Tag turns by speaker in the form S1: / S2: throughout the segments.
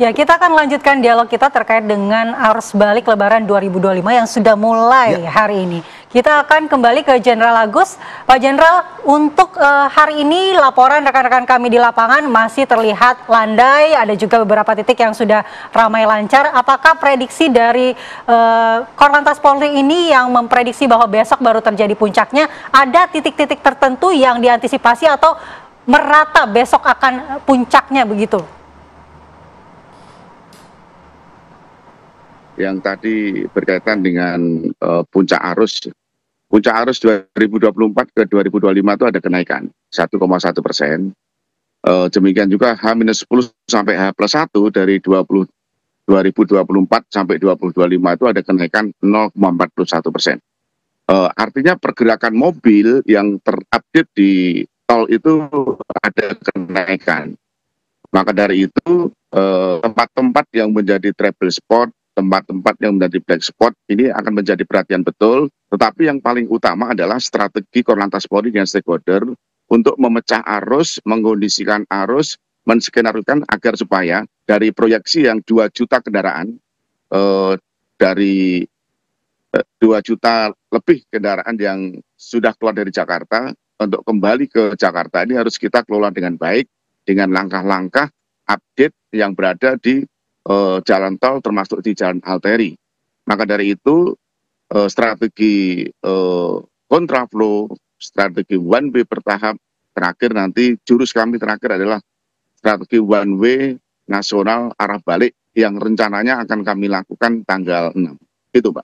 S1: Ya, kita akan lanjutkan dialog kita terkait dengan arus balik Lebaran 2025 yang sudah mulai hari ini. Kita akan kembali ke Jenderal Agus. Pak Jenderal, untuk hari ini laporan rekan-rekan kami di lapangan masih terlihat landai, ada juga beberapa titik yang sudah ramai lancar. Apakah prediksi dari Korlantas Polri ini yang memprediksi bahwa besok baru terjadi puncaknya, ada titik-titik tertentu yang diantisipasi atau merata besok akan puncaknya begitu?
S2: Yang tadi berkaitan dengan puncak arus 2024 ke 2025 itu ada kenaikan 1,1%. Demikian juga H-10 sampai H+1 dari 2024 sampai 2025 itu ada kenaikan 0,41%. Artinya pergerakan mobil yang terupdate di tol itu ada kenaikan. Maka dari itu tempat-tempat yang menjadi travel spot, tempat-tempat yang menjadi black spot ini akan menjadi perhatian betul, tetapi yang paling utama adalah strategi Korlantas Polri dan stakeholder untuk memecah arus, mengkondisikan arus, menskenariokan agar supaya dari proyeksi yang 2 juta kendaraan, dari 2 juta lebih kendaraan yang sudah keluar dari Jakarta, untuk kembali ke Jakarta ini harus kita kelola dengan baik, dengan langkah-langkah update yang berada di jalan tol termasuk di jalan arteri. Maka dari itu strategi kontraflow, strategi one way bertahap, terakhir nanti jurus kami terakhir adalah strategi one way nasional arah balik yang rencananya akan kami lakukan tanggal 6. Itu Pak.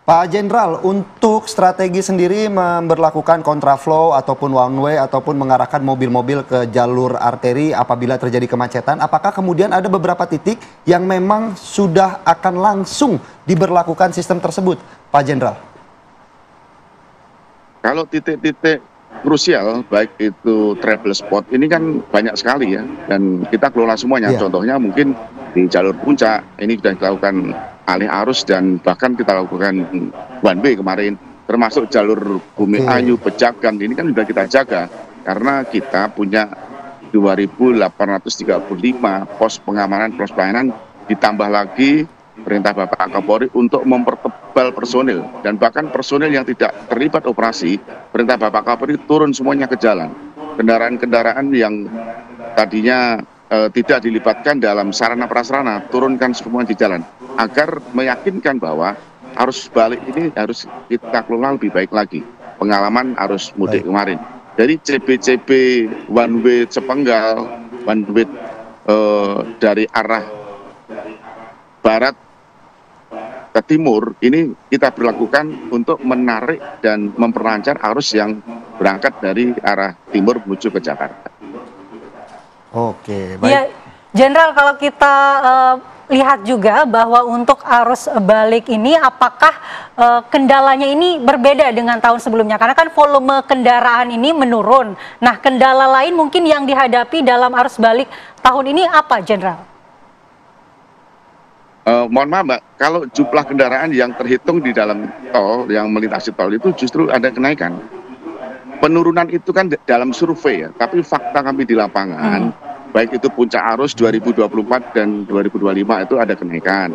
S3: Pak Jenderal, untuk strategi sendiri memberlakukan kontraflow ataupun one way ataupun mengarahkan mobil-mobil ke jalur arteri apabila terjadi kemacetan, apakah kemudian ada beberapa titik yang memang sudah akan langsung diberlakukan sistem tersebut, Pak Jenderal?
S2: Kalau titik-titik krusial, baik itu travel spot, ini kan banyak sekali ya, dan kita kelola semuanya. Contohnya mungkin di jalur puncak, ini sudah dilakukan alih arus dan bahkan kita lakukan one way kemarin, termasuk jalur Bumi Ayu, Pejagan, ini kan sudah kita jaga karena kita punya 2.835 pos pengamanan, pos pelayanan, ditambah lagi perintah Bapak Kapolri untuk mempertebal personil dan bahkan personil yang tidak terlibat operasi, perintah Bapak Kapolri turun semuanya ke jalan. Kendaraan-kendaraan yang tadinya tidak dilibatkan dalam sarana prasarana, turunkan semua di jalan agar meyakinkan bahwa arus balik ini harus kita kelola lebih baik lagi. Pengalaman arus mudik kemarin dari CB-CB one way sepenggal, one way dari arah barat ke timur ini kita berlakukan untuk menarik dan memperlancar arus yang berangkat dari arah timur menuju ke Jakarta.
S3: Oke, baik.
S1: Ya, Jenderal, kalau kita lihat juga bahwa untuk arus balik ini apakah kendalanya ini berbeda dengan tahun sebelumnya? Karena kan volume kendaraan ini menurun. Nah, kendala lain mungkin yang dihadapi dalam arus balik tahun ini apa, Jenderal?
S2: Mohon maaf Mbak, kalau jumlah kendaraan yang terhitung di dalam tol, yang melintasi tol itu justru ada kenaikan. Penurunan itu kan dalam survei ya, tapi fakta kami di lapangan, baik itu puncak arus 2024 dan 2025 itu ada kenaikan.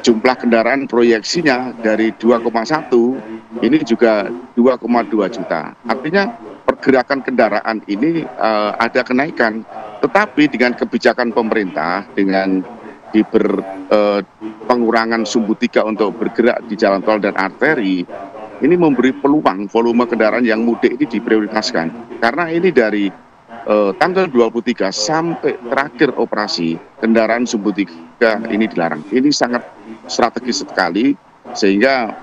S2: Jumlah kendaraan proyeksinya dari 2,1 ini juga 2,2 juta. Artinya pergerakan kendaraan ini ada kenaikan, tetapi dengan kebijakan pemerintah, dengan pengurangan sumbu 3 untuk bergerak di jalan tol dan arteri, ini memberi peluang volume kendaraan yang mudik ini diprioritaskan. Karena ini dari tanggal 23 sampai terakhir operasi, kendaraan sumbu 3 ini dilarang. Ini sangat strategis sekali, sehingga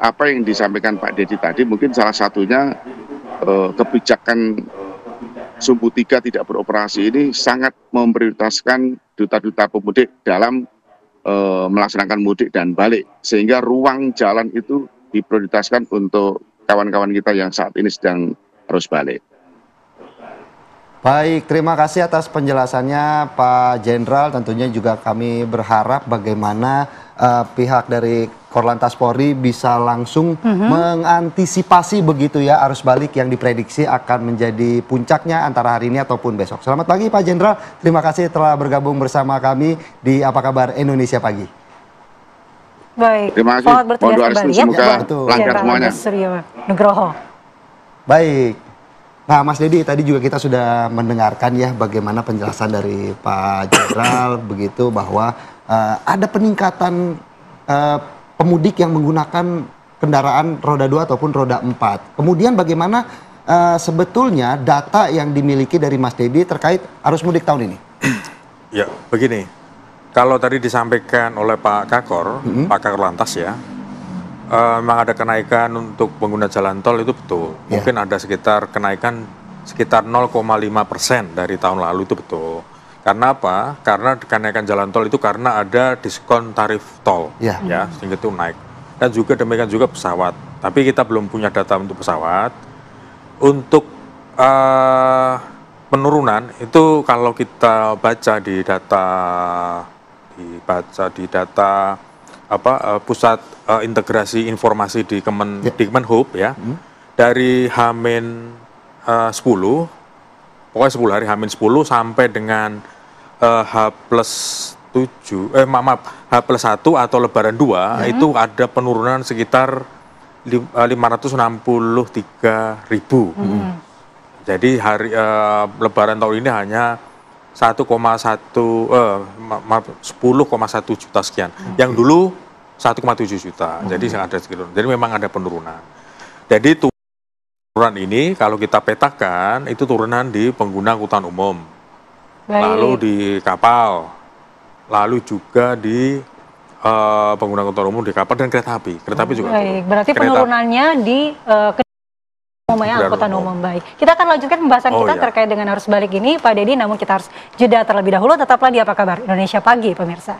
S2: apa yang disampaikan Pak Dedi tadi, mungkin salah satunya kebijakan sumbu 3 tidak beroperasi ini sangat memprioritaskan duta-duta pemudik dalam melaksanakan mudik dan balik, sehingga ruang jalan itu diprioritaskan untuk kawan-kawan kita yang saat ini sedang arus balik.
S3: Baik, terima kasih atas penjelasannya Pak Jenderal. Tentunya juga kami berharap bagaimana pihak dari Korlantas Polri bisa langsung mengantisipasi begitu ya arus balik yang diprediksi akan menjadi puncaknya antara hari ini ataupun besok. Selamat pagi Pak Jenderal, terima kasih telah bergabung bersama kami di Apa Kabar Indonesia Pagi.
S1: Baik,
S2: Terima kasih.
S1: selamat bertugas
S2: Mohon doa
S1: kembali
S2: restu
S1: ya,
S2: semoga
S1: buat
S2: lancar
S1: Jenderal
S2: semuanya.
S1: Agus Suryo Nugroho.
S3: Baik. Nah, Mas Dedi, tadi juga kita sudah mendengarkan ya bagaimana penjelasan dari Pak Jenderal begitu bahwa ada peningkatan pemudik yang menggunakan kendaraan roda 2 ataupun roda 4. Kemudian bagaimana sebetulnya data yang dimiliki dari Mas Dedi terkait arus mudik tahun ini?
S4: Ya, begini. Kalau tadi disampaikan oleh Pak Kakor, Pak Kakor Lantas ya, memang ada kenaikan untuk pengguna jalan tol itu betul.
S3: Ya.
S4: Mungkin ada kenaikan sekitar 0,5% dari tahun lalu itu betul. Karena apa? Karena kenaikan jalan tol itu karena ada diskon tarif tol,
S3: Ya.
S4: sehingga itu naik. Dan juga demikian juga pesawat. Tapi kita belum punya data untuk pesawat. Untuk penurunan itu kalau kita baca di data pusat integrasi informasi di Kemenhub ya, dari H-10, pokoknya 10 hari H-10 sampai dengan H+1 atau Lebaran 2 itu ada penurunan sekitar 563.000. Jadi hari Lebaran tahun ini hanya 10,1 juta sekian. Yang dulu 1,7 juta. Jadi ada sekitar. Jadi memang ada penurunan. Jadi turunan ini kalau kita petakan itu turunan di pengguna angkutan umum.
S1: Baik.
S4: Lalu di kapal. Lalu juga di pengguna angkutan umum di kapal dan kereta api. Kereta api juga
S1: Baik,
S4: turun.
S1: berarti penurunannya di angkutan umum. Baik, kita akan lanjutkan pembahasan kita terkait dengan arus balik ini Pak Dedi, namun kita harus jeda terlebih dahulu. Tetaplah di Apa Kabar Indonesia Pagi pemirsa.